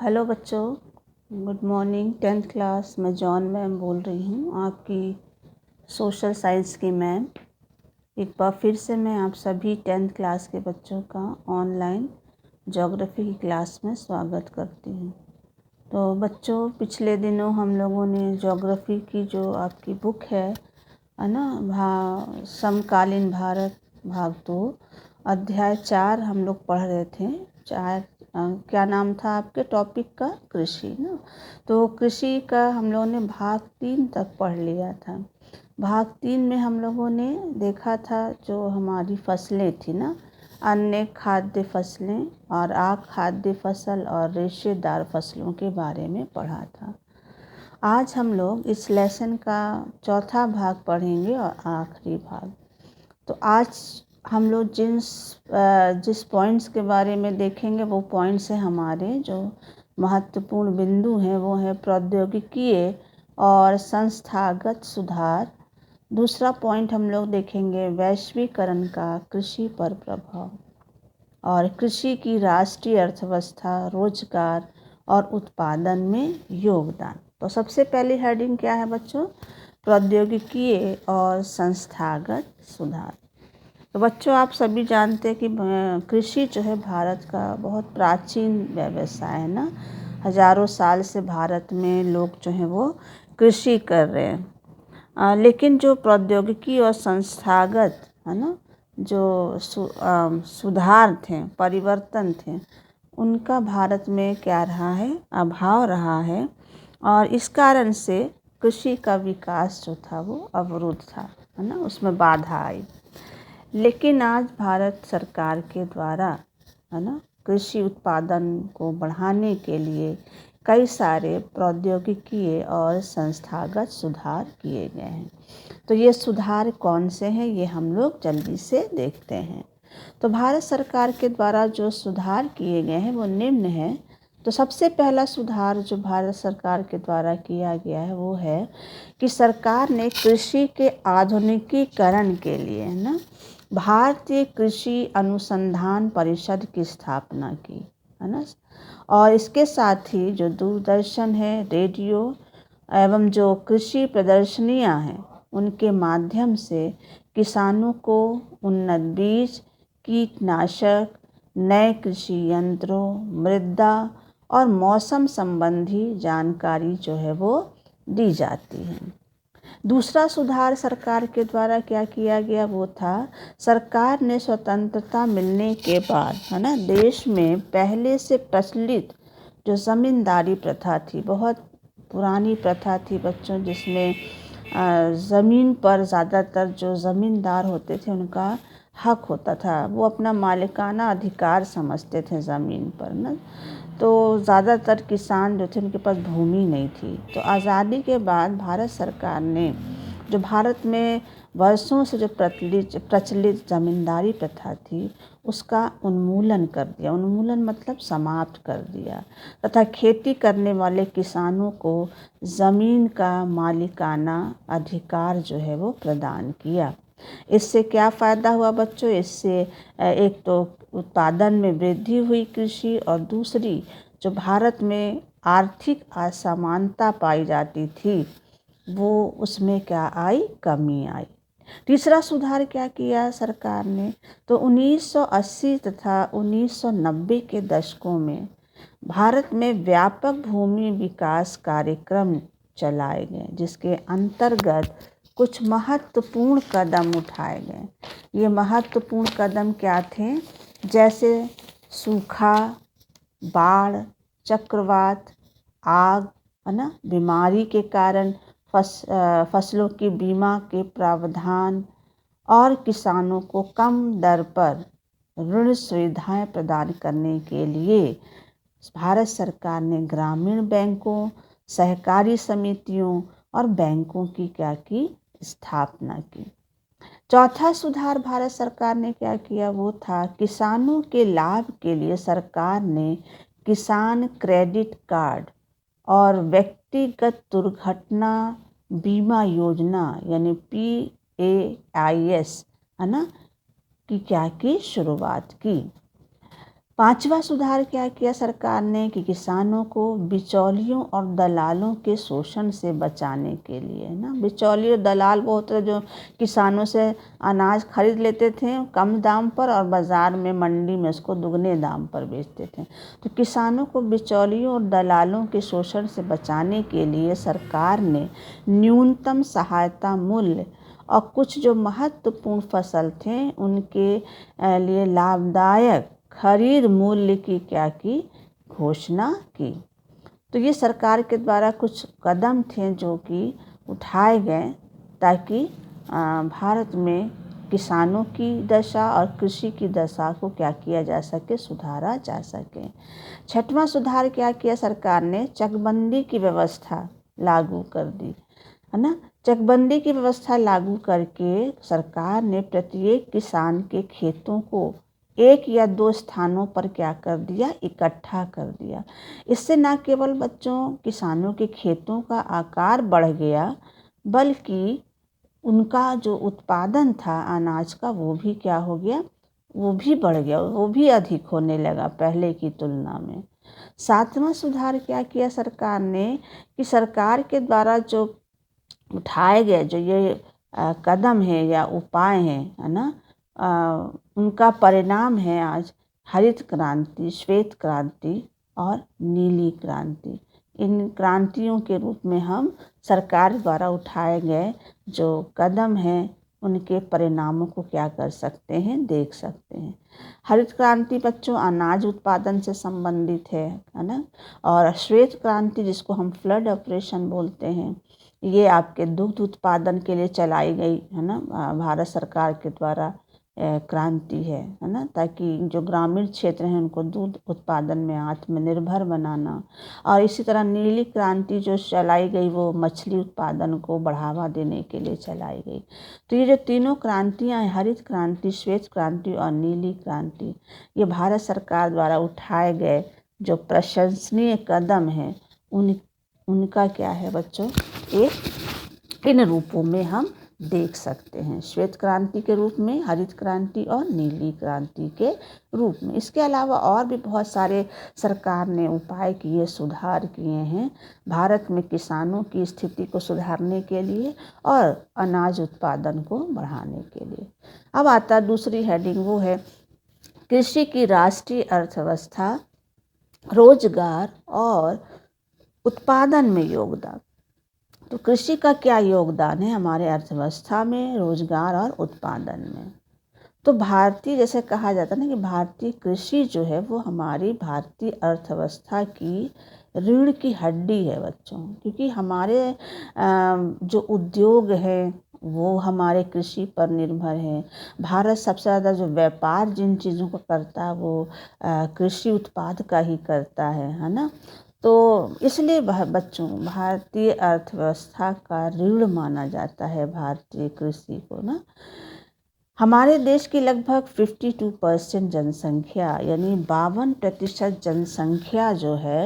Hello बच्चों, good morning. 10th class में John ma'am बोल रही हूँ, आपकी सोशल साइंस की मैम। एक बार फिर से मैं आप सभी 10th क्लास के बच्चों का ऑनलाइन ज्योग्राफी की क्लास में स्वागत करती हूँ। तो बच्चों, पिछले दिनों हम लोगों ने ज्योग्राफी की जो आपकी बुक है ना, समकालीन भारत भाग 2 अध्याय 4 हम लोग पढ़ रहे थे। क्या नाम था आपके टॉपिक का? कृषि ना। तो कृषि का हम लोगों ने भाग 3 तक पढ़ लिया था। भाग 3 में हम लोगों ने देखा था जो हमारी फसलें थी ना, अन्य खाद्य फसलें और अखाद्य फसल और रेशेदार फसलों के बारे में पढ़ा था। आज हम लोग इस लेसन का चौथा भाग पढ़ेंगे और आखिरी भाग। तो आज हम लोग जिस पॉइंट्स के बारे में देखेंगे वो पॉइंट्स हैं हमारे जो महत्वपूर्ण बिंदु हैं, वो है प्रौद्योगिकीय और संस्थागत सुधार। दूसरा पॉइंट हम लोग देखेंगे वैश्वीकरण का कृषि पर प्रभाव और कृषि की राष्ट्रीय अर्थव्यवस्था, रोजगार और उत्पादन में योगदान। तो सबसे पहली हेडिंग क्या है बच्चों? प्रौद्योगिकीय और संस्थागत सुधार। तो बच्चों, आप सभी जानते हैं कि कृषि जो है भारत का बहुत प्राचीन व्यवसाय है ना। हजारों साल से भारत में लोग जो हैं वो कृषि कर रहे हैं। लेकिन जो प्रौद्योगिकी और संस्थागत है ना, जो सुधार थे, परिवर्तन थे, उनका भारत में क्या रहा है? अभाव रहा है। और इस कारण से कृषि का विकास जो था वो अवरुद्ध था, है ना, उसमें बाधा आई। लेकिन आज भारत सरकार के द्वारा है ना कृषि उत्पादन को बढ़ाने के लिए कई सारे प्रौद्योगिकीय और संस्थागत सुधार किए गए हैं। तो ये सुधार कौन से हैं, ये हम लोग जल्दी से देखते हैं। तो भारत सरकार के द्वारा जो सुधार किए गए हैं वो निम्न है। तो सबसे पहला सुधार जो भारत सरकार के द्वारा किया गया है वो है कि सरकार ने कृषि के आधुनिकीकरण के लिए ना भारतीय कृषि अनुसंधान परिषद की स्थापना की, है ना। और इसके साथ ही जो दूरदर्शन है, रेडियो एवं जो कृषि प्रदर्शनियां हैं, उनके माध्यम से किसानों को उन्नत बीज, कीटनाशक, नए कृषि यंत्रों, मृदा और मौसम संबंधी जानकारी जो है वो दी जाती है। दूसरा सुधार सरकार के द्वारा क्या किया गया वो था, सरकार ने स्वतंत्रता मिलने के बाद है ना देश में पहले से प्रचलित जो ज़मींदारी प्रथा थी, बहुत पुरानी प्रथा थी बच्चों, जिसमें ज़मीन पर ज़्यादातर जो ज़मींदार होते थे उनका हक होता था, वो अपना मालिकाना अधिकार समझते थे ज़मीन पर ना। तो ज़्यादातर किसान जो थे उनके पास भूमि नहीं थी। तो आज़ादी के बाद भारत सरकार ने जो भारत में वर्षों से जो प्रचलित ज़मींदारी प्रथा थी उसका उन्मूलन कर दिया। उन्मूलन मतलब समाप्त कर दिया, तथा खेती करने वाले किसानों को ज़मीन का मालिकाना अधिकार जो है वो प्रदान किया। इससे क्या फ़ायदा हुआ बच्चों? इससे एक तो उत्पादन में वृद्धि हुई कृषि, और दूसरी जो भारत में आर्थिक असमानता पाई जाती थी वो उसमें क्या आई? कमी आई। तीसरा सुधार क्या किया सरकार ने? तो 1980 तथा 1990 के दशकों में भारत में व्यापक भूमि विकास कार्यक्रम चलाए गए, जिसके अंतर्गत कुछ महत्वपूर्ण कदम उठाए गए। ये महत्वपूर्ण कदम क्या थे? जैसे सूखा, बाढ़, चक्रवात, आग, है ना, बीमारी के कारण फसलों की बीमा के प्रावधान, और किसानों को कम दर पर ऋण सुविधाएं प्रदान करने के लिए भारत सरकार ने ग्रामीण बैंकों, सहकारी समितियों और बैंकों की क्या की? स्थापना की। चौथा सुधार भारत सरकार ने क्या किया वो था, किसानों के लाभ के लिए सरकार ने किसान क्रेडिट कार्ड और व्यक्तिगत दुर्घटना बीमा योजना यानी PAIS है ना की क्या की? शुरुआत की। पांचवा सुधार क्या किया सरकार ने कि किसानों को बिचौलियों और दलालों के शोषण से बचाने के लिए ना, बिचौलिए दलाल वो होते जो किसानों से अनाज खरीद लेते थे कम दाम पर और बाज़ार में मंडी में उसको दुगने दाम पर बेचते थे। तो किसानों को बिचौलियों और दलालों के शोषण से बचाने के लिए सरकार ने न्यूनतम सहायता मूल्य और कुछ जो महत्वपूर्ण फसल थे उनके लिए लाभदायक खरीद मूल्य की क्या की घोषणा की। तो ये सरकार के द्वारा कुछ कदम थे जो कि उठाए गए ताकि भारत में किसानों की दशा और कृषि की दशा को क्या किया जा सके, सुधारा जा सके। छठवां सुधार क्या किया सरकार ने, चकबंदी की व्यवस्था लागू कर दी, है ना। चकबंदी की व्यवस्था लागू करके सरकार ने प्रत्येक किसान के खेतों को एक या दो स्थानों पर क्या कर दिया, इकट्ठा कर दिया। इससे न केवल बच्चों किसानों के खेतों का आकार बढ़ गया बल्कि उनका जो उत्पादन था अनाज का वो भी क्या हो गया, वो भी बढ़ गया, वो भी अधिक होने लगा पहले की तुलना में। सातवां सुधार क्या किया सरकार ने कि सरकार के द्वारा जो उठाए गए जो ये कदम है या उपाय हैं, है ना, उनका परिणाम है आज हरित क्रांति, श्वेत क्रांति और नीली क्रांति। इन क्रांतियों के रूप में हम सरकार द्वारा उठाए गए जो कदम हैं उनके परिणामों को क्या कर सकते हैं, देख सकते हैं। हरित क्रांति बच्चों अनाज उत्पादन से संबंधित है ना। और श्वेत क्रांति जिसको हम फ्लड ऑपरेशन बोलते हैं, ये आपके दुग्ध उत्पादन के लिए चलाई गई, है ना, भारत सरकार के द्वारा क्रांति है ना, ताकि जो ग्रामीण क्षेत्र हैं उनको दूध उत्पादन में आत्मनिर्भर बनाना। और इसी तरह नीली क्रांति जो चलाई गई वो मछली उत्पादन को बढ़ावा देने के लिए चलाई गई। तो ये जो तीनों क्रांतियां हैं, हरित क्रांति, श्वेत क्रांति और नीली क्रांति, ये भारत सरकार द्वारा उठाए गए जो प्रशंसनीय कदम हैं उनका क्या है बच्चों, एक इन रूपों में हम देख सकते हैं, श्वेत क्रांति के रूप में, हरित क्रांति और नीली क्रांति के रूप में। इसके अलावा और भी बहुत सारे सरकार ने उपाय किए, सुधार किए हैं भारत में किसानों की स्थिति को सुधारने के लिए और अनाज उत्पादन को बढ़ाने के लिए। अब आता दूसरी हेडिंग, वो है कृषि की राष्ट्रीय अर्थव्यवस्था, रोजगार और उत्पादन में योगदान। तो कृषि का क्या योगदान है हमारे अर्थव्यवस्था में, रोजगार और उत्पादन में। तो भारतीय, जैसे कहा जाता है ना कि भारतीय कृषि जो है वो हमारी भारतीय अर्थव्यवस्था की रीढ़ की हड्डी है बच्चों, क्योंकि हमारे जो उद्योग है वो हमारे कृषि पर निर्भर है। भारत सबसे ज़्यादा जो व्यापार जिन चीज़ों को करता है वो कृषि उत्पाद का ही करता है ना। तो इसलिए बच्चों भारतीय अर्थव्यवस्था का रीढ़ माना जाता है भारतीय कृषि को ना। हमारे देश की लगभग 52% जनसंख्या यानी 52% जनसंख्या जो है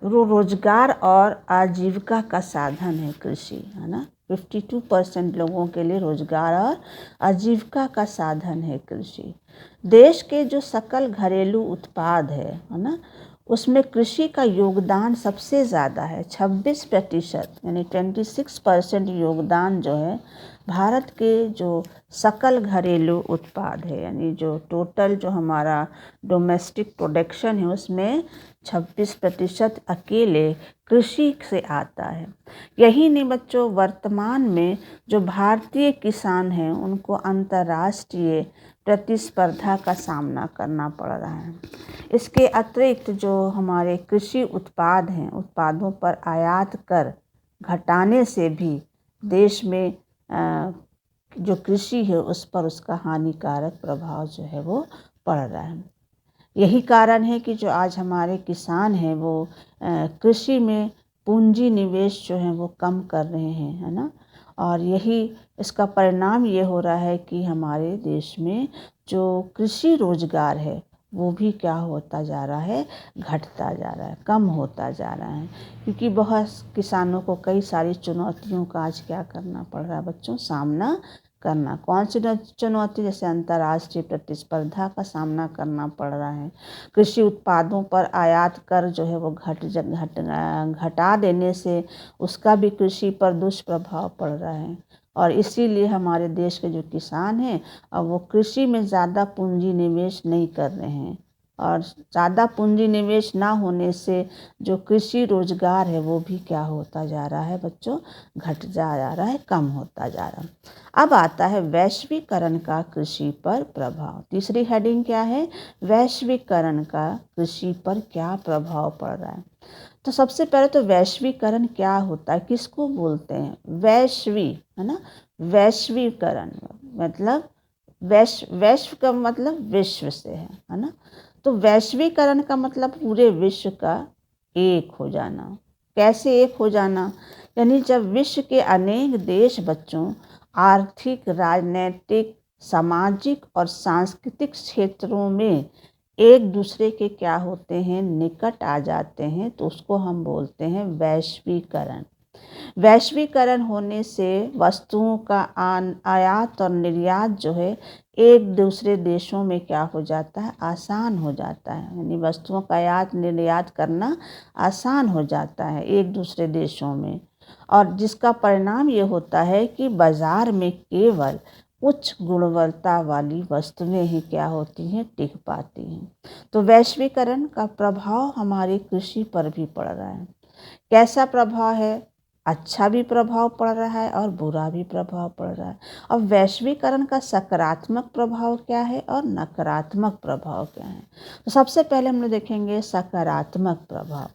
रोजगार और आजीविका का साधन है कृषि, है ना। 52% लोगों के लिए रोजगार और आजीविका का साधन है कृषि। देश के जो सकल घरेलू उत्पाद है ना, उसमें कृषि का योगदान सबसे ज़्यादा है, 26% यानी 26% योगदान जो है भारत के जो सकल घरेलू उत्पाद है, यानी जो टोटल जो हमारा डोमेस्टिक प्रोडक्शन है उसमें 26% अकेले कृषि से आता है। यही नहीं बच्चों, वर्तमान में जो भारतीय किसान हैं उनको अंतर्राष्ट्रीय प्रतिस्पर्धा का सामना करना पड़ रहा है। इसके अतिरिक्त जो हमारे कृषि उत्पाद हैं, उत्पादों पर आयात कर घटाने से भी देश में जो कृषि है उस पर उसका हानिकारक प्रभाव जो है वो पड़ रहा है। यही कारण है कि जो आज हमारे किसान हैं वो कृषि में पूंजी निवेश जो है वो कम कर रहे हैं, है ना। और यही इसका परिणाम ये हो रहा है कि हमारे देश में जो कृषि रोजगार है वो भी क्या होता जा रहा है, घटता जा रहा है, कम होता जा रहा है, क्योंकि बहुत किसानों को कई सारी चुनौतियों का आज क्या करना पड़ रहा है बच्चों, सामना करना। कौन सी चुनौती? जैसे अंतर्राष्ट्रीय प्रतिस्पर्धा का सामना करना पड़ रहा है। कृषि उत्पादों पर आयात कर जो है वो घटा देने से उसका भी कृषि पर दुष्प्रभाव पड़ रहा है। और इसीलिए हमारे देश के जो किसान हैं अब वो कृषि में ज़्यादा पूंजी निवेश नहीं कर रहे हैं। और ज़्यादा पूंजी निवेश ना होने से जो कृषि रोजगार है वो भी क्या होता जा रहा है बच्चों? घट जा रहा है, कम होता जा रहा है। अब आता है वैश्वीकरण का कृषि पर प्रभाव। तीसरी हेडिंग क्या है? वैश्वीकरण का कृषि पर क्या प्रभाव पड़ रहा है। तो सबसे पहले तो वैश्वीकरण क्या होता है, किसको बोलते हैं? वैश्वी, है ना। वैश्वीकरण मतलब वैश्व का मतलब विश्व से है ना। तो वैश्वीकरण का मतलब पूरे विश्व का एक हो जाना। कैसे एक हो जाना? यानी जब विश्व के अनेक देश बच्चों आर्थिक, राजनीतिक, सामाजिक और सांस्कृतिक क्षेत्रों में एक दूसरे के क्या होते हैं? निकट आ जाते हैं, तो उसको हम बोलते हैं वैश्वीकरण। वैश्वीकरण होने से वस्तुओं का आयात और निर्यात जो है एक दूसरे देशों में क्या हो जाता है? आसान हो जाता है। यानी वस्तुओं का आयात निर्यात करना आसान हो जाता है एक दूसरे देशों में। और जिसका परिणाम ये होता है कि बाज़ार में केवल उच्च गुणवत्ता वाली वस्तुएं ही क्या होती हैं? टिक पाती हैं। तो वैश्वीकरण का प्रभाव हमारी कृषि पर भी पड़ रहा है। कैसा प्रभाव है? अच्छा भी प्रभाव पड़ रहा है और बुरा भी प्रभाव पड़ रहा है। अब वैश्वीकरण का सकारात्मक प्रभाव क्या है और नकारात्मक प्रभाव क्या है? तो सबसे पहले हम लोग देखेंगे सकारात्मक प्रभाव,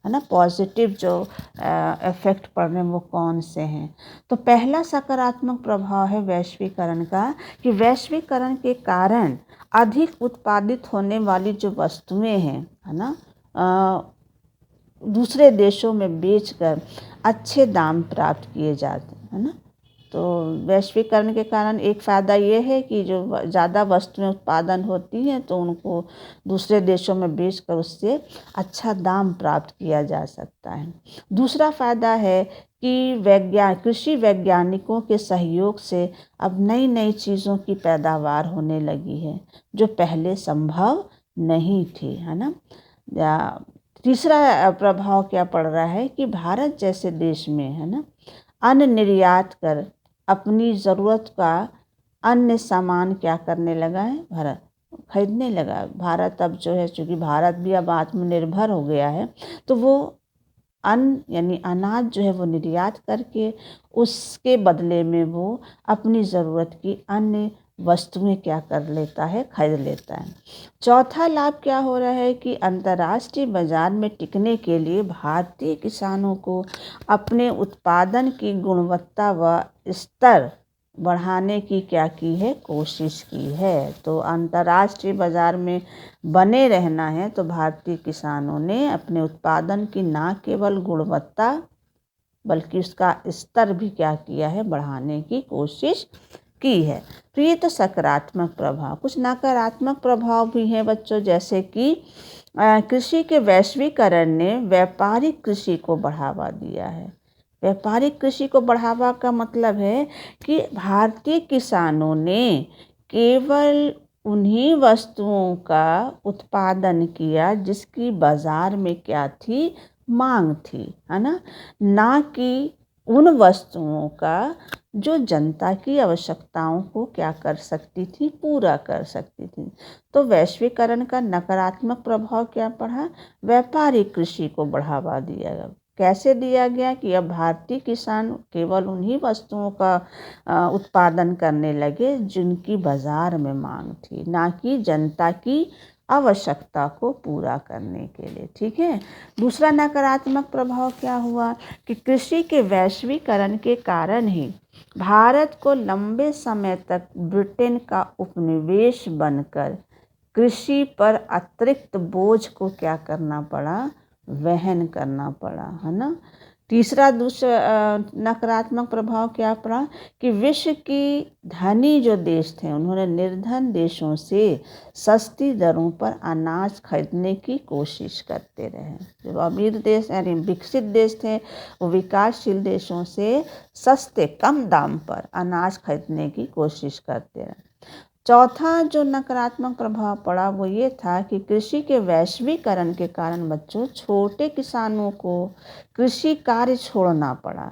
है ना। पॉजिटिव जो इफेक्ट पड़ रहे हैं वो कौन से हैं? तो पहला सकारात्मक प्रभाव है वैश्वीकरण का कि वैश्वीकरण के कारण अधिक उत्पादित होने वाली जो वस्तुएं हैं, है ना, दूसरे देशों में बेचकर अच्छे दाम प्राप्त किए जाते हैं, है ना। तो वैश्वीकरण के कारण एक फ़ायदा ये है कि जो ज़्यादा वस्तुएं उत्पादन होती हैं तो उनको दूसरे देशों में बेचकर उससे अच्छा दाम प्राप्त किया जा सकता है। दूसरा फ़ायदा है कि कृषि वैज्ञानिकों के सहयोग से अब नई नई चीज़ों की पैदावार होने लगी है जो पहले संभव नहीं थी, है ना। तीसरा प्रभाव क्या पड़ रहा है कि भारत जैसे देश में, है ना, अन्न निर्यात कर अपनी ज़रूरत का अन्य सामान क्या करने लगा है? भारत खरीदने लगा। भारत अब जो है, चूँकि भारत भी अब आत्मनिर्भर हो गया है, तो वो अन्न यानी अनाज जो है वो निर्यात करके उसके बदले में वो अपनी ज़रूरत की अन्य वस्तुएं क्या कर लेता है? खरीद लेता है। चौथा लाभ क्या हो रहा है कि अंतर्राष्ट्रीय बाजार में टिकने के लिए भारतीय किसानों को अपने उत्पादन की गुणवत्ता व स्तर बढ़ाने की क्या की है? कोशिश की है। तो अंतर्राष्ट्रीय बाजार में बने रहना है तो भारतीय किसानों ने अपने उत्पादन की न केवल गुणवत्ता बल्कि उसका स्तर भी क्या किया है? बढ़ाने की कोशिश की है। तो ये तो सकारात्मक प्रभाव। कुछ नकारात्मक प्रभाव भी हैं बच्चों, जैसे कि कृषि के वैश्वीकरण ने व्यापारिक कृषि को बढ़ावा दिया है। व्यापारिक कृषि को बढ़ावा का मतलब है कि भारतीय किसानों ने केवल उन्हीं वस्तुओं का उत्पादन किया जिसकी बाजार में क्या थी? मांग थी, है ना, ना कि उन वस्तुओं का जो जनता की आवश्यकताओं को क्या कर सकती थी? पूरा कर सकती थी। तो वैश्वीकरण का नकारात्मक प्रभाव क्या पड़ा? व्यापारिक कृषि को बढ़ावा दिया गया। कैसे दिया गया कि अब भारतीय किसान केवल उन्हीं वस्तुओं का उत्पादन करने लगे जिनकी बाजार में मांग थी, ना कि जनता की आवश्यकता को पूरा करने के लिए। ठीक है। दूसरा नकारात्मक प्रभाव क्या हुआ कि कृषि के वैश्वीकरण के कारण ही भारत को लंबे समय तक ब्रिटेन का उपनिवेश बनकर कृषि पर अतिरिक्त बोझ को क्या करना पड़ा? वहन करना पड़ा, है ना। तीसरा नकारात्मक प्रभाव क्या पड़ा कि विश्व की धनी जो देश थे उन्होंने निर्धन देशों से सस्ती दरों पर अनाज खरीदने की कोशिश करते रहे। जो अमीर देश यानी विकसित देश थे वो विकासशील देशों से सस्ते कम दाम पर अनाज खरीदने की कोशिश करते रहे। चौथा जो नकारात्मक प्रभाव पड़ा वो ये था कि कृषि के वैश्वीकरण के कारण बच्चों छोटे किसानों को कृषि कार्य छोड़ना पड़ा।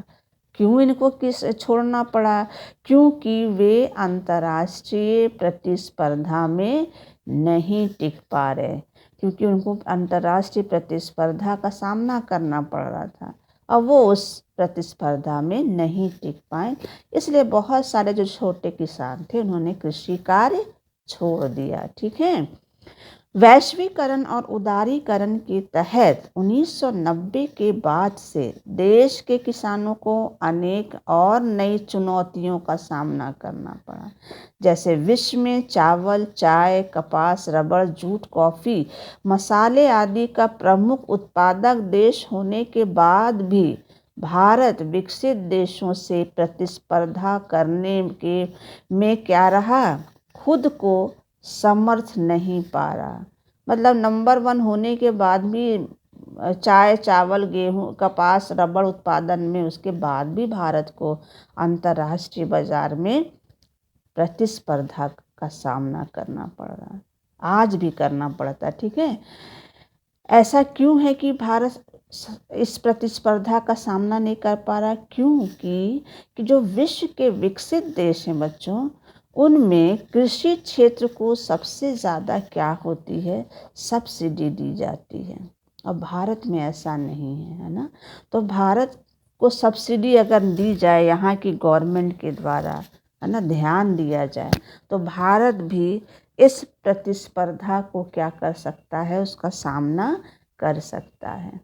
क्यों इनको छोड़ना पड़ा? क्योंकि वे अंतर्राष्ट्रीय प्रतिस्पर्धा में नहीं टिक पा रहे, क्योंकि उनको अंतर्राष्ट्रीय प्रतिस्पर्धा का सामना करना पड़ रहा था और वो उस प्रतिस्पर्धा में नहीं टिक पाए। इसलिए बहुत सारे जो छोटे किसान थे उन्होंने कृषि कार्य छोड़ दिया। ठीक है। वैश्वीकरण और उदारीकरण के तहत 1990 के बाद से देश के किसानों को अनेक और नई चुनौतियों का सामना करना पड़ा। जैसे विश्व में चावल, चाय, कपास, रबड़, जूट, कॉफ़ी, मसाले आदि का प्रमुख उत्पादक देश होने के बाद भी भारत विकसित देशों से प्रतिस्पर्धा करने के में क्या रहा? खुद को समर्थ नहीं पा रहा। मतलब नंबर 1 होने के बाद भी चाय, चावल, गेहूं, कपास, रबड़ उत्पादन में उसके बाद भी भारत को अंतर्राष्ट्रीय बाजार में प्रतिस्पर्धा का सामना करना पड़ रहा है। आज भी करना पड़ता। ठीक है। ऐसा क्यों है कि भारत इस प्रतिस्पर्धा का सामना नहीं कर पा रहा? क्योंकि जो विश्व के विकसित देश हैं बच्चों, उनमें कृषि क्षेत्र को सबसे ज़्यादा क्या होती है? सब्सिडी दी जाती है। और भारत में ऐसा नहीं है ना। तो भारत को सब्सिडी अगर दी जाए यहाँ की गवर्नमेंट के द्वारा, है ना, ध्यान दिया जाए, तो भारत भी इस प्रतिस्पर्धा को क्या कर सकता है? उसका सामना कर सकता है।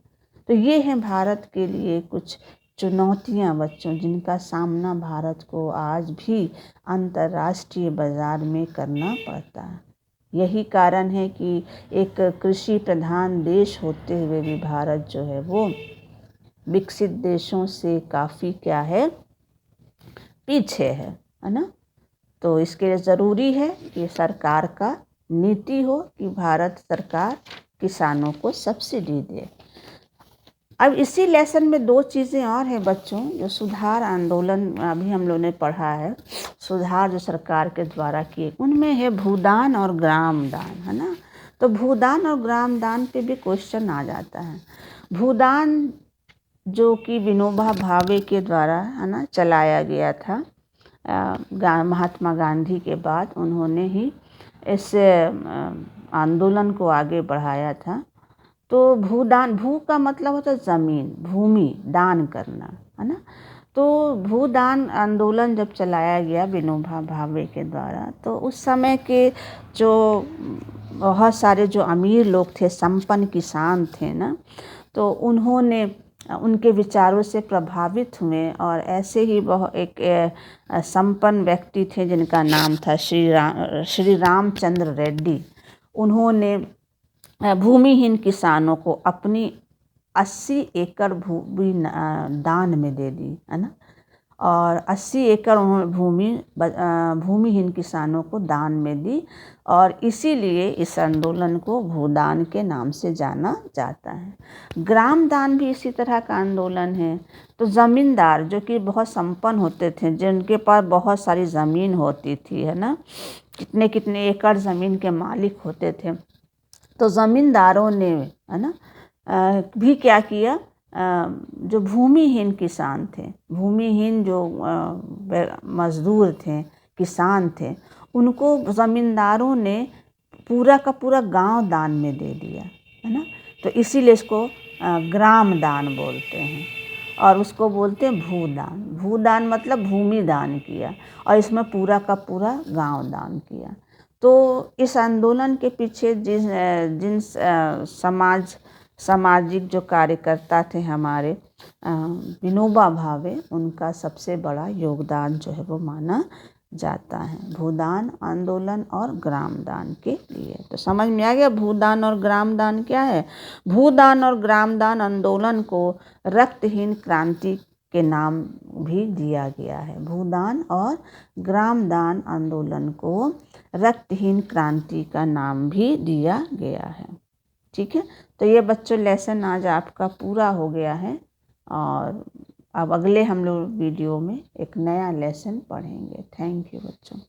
तो ये हैं भारत के लिए कुछ चुनौतियां बच्चों, जिनका सामना भारत को आज भी अंतर्राष्ट्रीय बाजार में करना पड़ता है। यही कारण है कि एक कृषि प्रधान देश होते हुए भी भारत जो है वो विकसित देशों से काफ़ी क्या है? पीछे है ना। तो इसके लिए ज़रूरी है कि सरकार का नीति हो कि भारत सरकार किसानों को सब्सिडी दे। अब इसी लेसन में 2 चीज़ें और हैं बच्चों, जो सुधार आंदोलन अभी हम लोगों ने पढ़ा है, सुधार जो सरकार के द्वारा किए, उनमें है भूदान और ग्राम दान, है ना। तो भूदान और ग्राम दान पे भी क्वेश्चन आ जाता है। भूदान जो कि विनोबा भावे के द्वारा, है ना, चलाया गया था। महात्मा गांधी के बाद उन्होंने ही इस आंदोलन को आगे बढ़ाया था। तो भूदान, भू का मतलब होता है ज़मीन, भूमि दान करना, है ना। तो भूदान आंदोलन जब चलाया गया विनोबा भावे के द्वारा, तो उस समय के जो बहुत सारे जो अमीर लोग थे, संपन्न किसान थे ना, तो उन्होंने उनके विचारों से प्रभावित हुए और ऐसे ही एक संपन्न व्यक्ति थे जिनका नाम था श्री रामचंद्र रेड्डी। उन्होंने भूमिहीन किसानों को अपनी 80 एकड़ भूमि दान में दे दी, है ना। और 80 एकड़ उन्होंने भूमिहीन किसानों को दान में दी और इसीलिए इस आंदोलन को भूदान के नाम से जाना जाता है। ग्राम दान भी इसी तरह का आंदोलन है। तो ज़मींदार जो कि बहुत संपन्न होते थे, जिनके पास बहुत सारी ज़मीन होती थी, है ना, कितने कितने एकड़ ज़मीन के मालिक होते थे, तो ज़मींदारों ने, है ना, भी क्या किया? जो भूमिहीन किसान थे, भूमिहीन जो मज़दूर थे, किसान थे, उनको ज़मींदारों ने पूरा का पूरा गांव दान में दे दिया, है ना। तो इसीलिए इसको ग्राम दान बोलते हैं और उसको बोलते हैं भूदान। भूदान मतलब भूमि दान किया और इसमें पूरा का पूरा गांव दान किया। तो इस आंदोलन के पीछे जिन सामाजिक जो कार्यकर्ता थे हमारे विनोबा भावे, उनका सबसे बड़ा योगदान जो है वो माना जाता है, भूदान आंदोलन और ग्रामदान के लिए। तो समझ में आ गया भूदान और ग्रामदान क्या है। भूदान और ग्रामदान आंदोलन को रक्तहीन क्रांति के नाम भी दिया गया है। भूदान और ग्रामदान आंदोलन को रक्तहीन क्रांति का नाम भी दिया गया है। ठीक है, तो ये बच्चों लेसन आज आपका पूरा हो गया है और अब अगले हम लोग वीडियो में एक नया लेसन पढ़ेंगे। थैंक यू बच्चों।